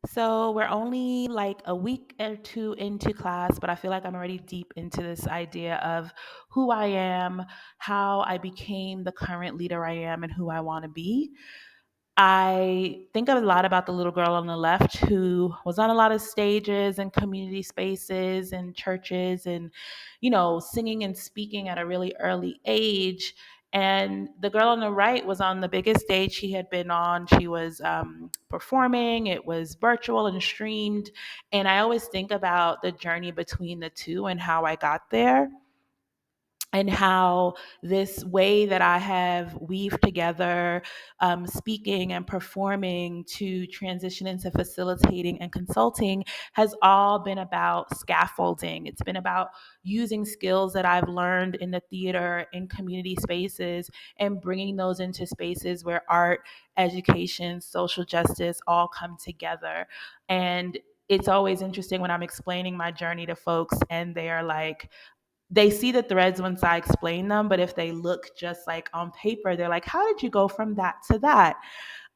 So we're only like a week or two into class, but I feel like I'm already deep into this idea of who I am, how I became the current leader I am, and who I want to be. I think a lot about the little girl on the left who was on a lot of stages and community spaces and churches and, singing and speaking at a really early age. And the girl on the right was on the biggest stage she had been on. She was performing, it was virtual and streamed. And I always think about the journey between the two and how I got there and how this way that I have weaved together speaking and performing to transition into facilitating and consulting has all been about scaffolding. It's been about using skills that I've learned in the theater, in community spaces, and bringing those into spaces where art, education, social justice all come together. And it's always interesting when I'm explaining my journey to folks and they're like, they see the threads once I explain them, but if they look just like on paper, they're like, how did you go from that to that?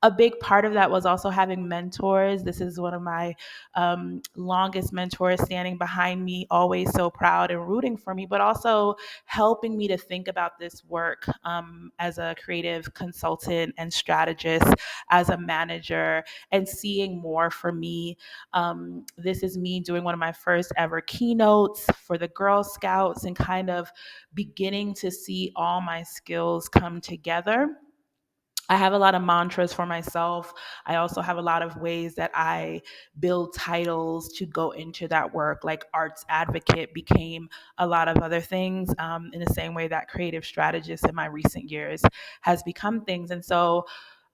A big part of that was also having mentors. This is one of my longest mentors standing behind me, always so proud and rooting for me, but also helping me to think about this work as a creative consultant and strategist, as a manager, and seeing more for me. This is me doing one of my first ever keynotes for the Girl Scouts and kind of beginning to see all my skills come together. I have a lot of mantras for myself. I also have a lot of ways that I build titles to go into that work, like arts advocate became a lot of other things in the same way that creative strategist in my recent years has become things. And so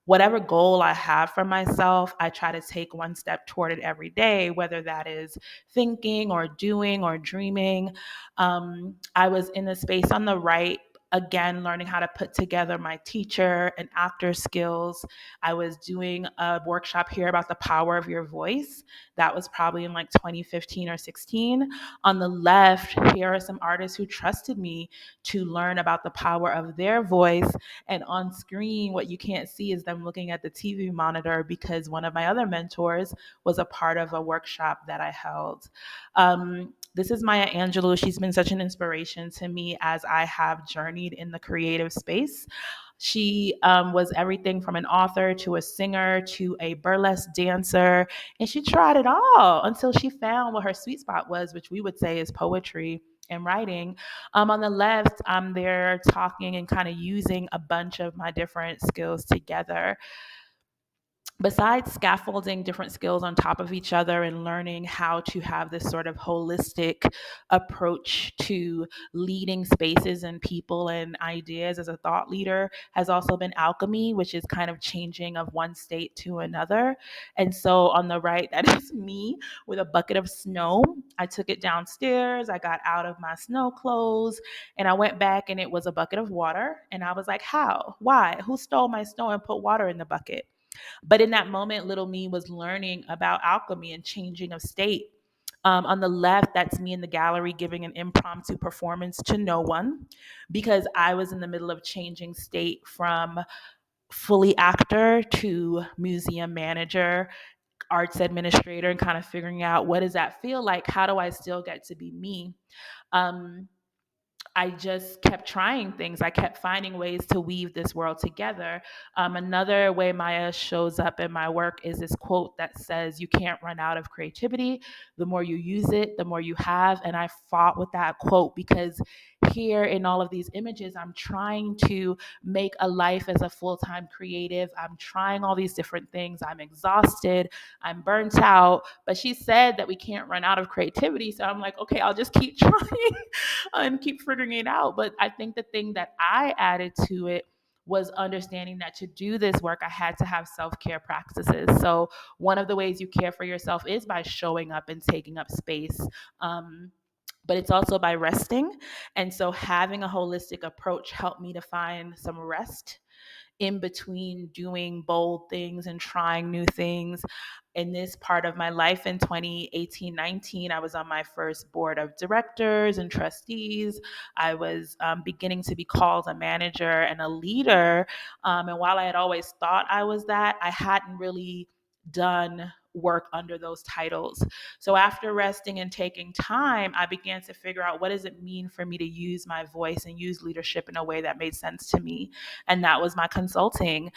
whatever goal I have for myself, I try to take one step toward it every day, whether that is thinking or doing or dreaming. I was in the space on the right, again, learning how to put together my teacher and actor skills. I was doing a workshop here about the power of your voice. That was probably in like 2015 or 16. On the left, here are some artists who trusted me to learn about the power of their voice, and on screen, what you can't see is them looking at the TV monitor because one of my other mentors was a part of a workshop that I held. This is Maya Angelou. She's been such an inspiration to me as I have journeyed in the creative space. She was everything from an author to a singer to a burlesque dancer, and she tried it all until she found what her sweet spot was, which we would say is poetry and writing. On the left, I'm there talking and kind of using a bunch of my different skills together. Besides scaffolding different skills on top of each other and learning how to have this sort of holistic approach to leading spaces and people and ideas as a thought leader, has also been alchemy, which is kind of changing of one state to another. And so on the right, that is me with a bucket of snow. I took it downstairs, I got out of my snow clothes, and I went back and it was a bucket of water. And I was like, how? Why? Who stole my snow and put water in the bucket? But in that moment, little me was learning about alchemy and changing of state. On the left, that's me in the gallery giving an impromptu performance to no one because I was in the middle of changing state from fully actor to museum manager, arts administrator, and kind of figuring out what does that feel like? How do I still get to be me? Um, I just kept trying things. I kept finding ways to weave this world together. Another way Maya shows up in my work is this quote that says, you can't run out of creativity. The more you use it, the more you have. And I fought with that quote because here in all of these images, I'm trying to make a life as a full time creative. I'm trying all these different things. I'm exhausted. I'm burnt out. But she said that we can't run out of creativity. So I'm like, okay, I'll just keep trying and keep figuring it out. But I think the thing that I added to it was understanding that to do this work, I had to have self care practices. So, one of the ways you care for yourself is by showing up and taking up space. But it's also by resting. And so, having a holistic approach helped me to find some rest in between doing bold things and trying new things. In this part of my life in 2018, 19, I was on my first board of directors and trustees. I was beginning to be called a manager and a leader. And while I had always thought I was that, I hadn't really done work under those titles. So after resting and taking time, I began to figure out, what does it mean for me to use my voice and use leadership in a way that made sense to me. And that was my consulting,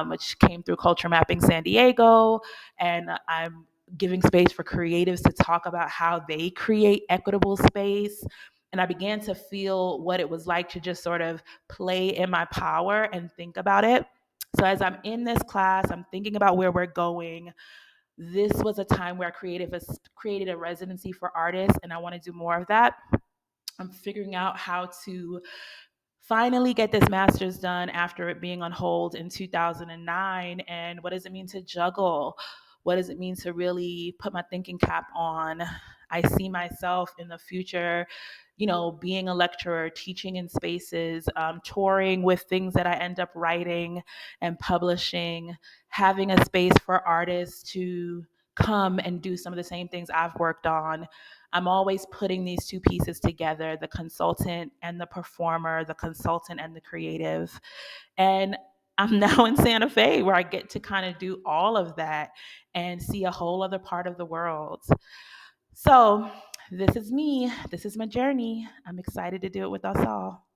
which came through Culture Mapping San Diego. And I'm giving space for creatives to talk about how they create equitable space. And I began to feel what it was like to just sort of play in my power and think about it. So as I'm in this class, I'm thinking about where we're going. This was a time where creative has created a residency for artists, and I want to do more of that. I'm figuring out how to finally get this master's done after it being on hold in 2009. And what does it mean to juggle? What does it mean to really put my thinking cap on? I see myself in the future, being a lecturer, teaching in spaces, touring with things that I end up writing and publishing, having a space for artists to come and do some of the same things I've worked on. I'm always putting these two pieces together, the consultant and the performer, the consultant and the creative. And I'm now in Santa Fe where I get to kind of do all of that and see a whole other part of the world. So this is me. This is my journey. I'm excited to do it with us all.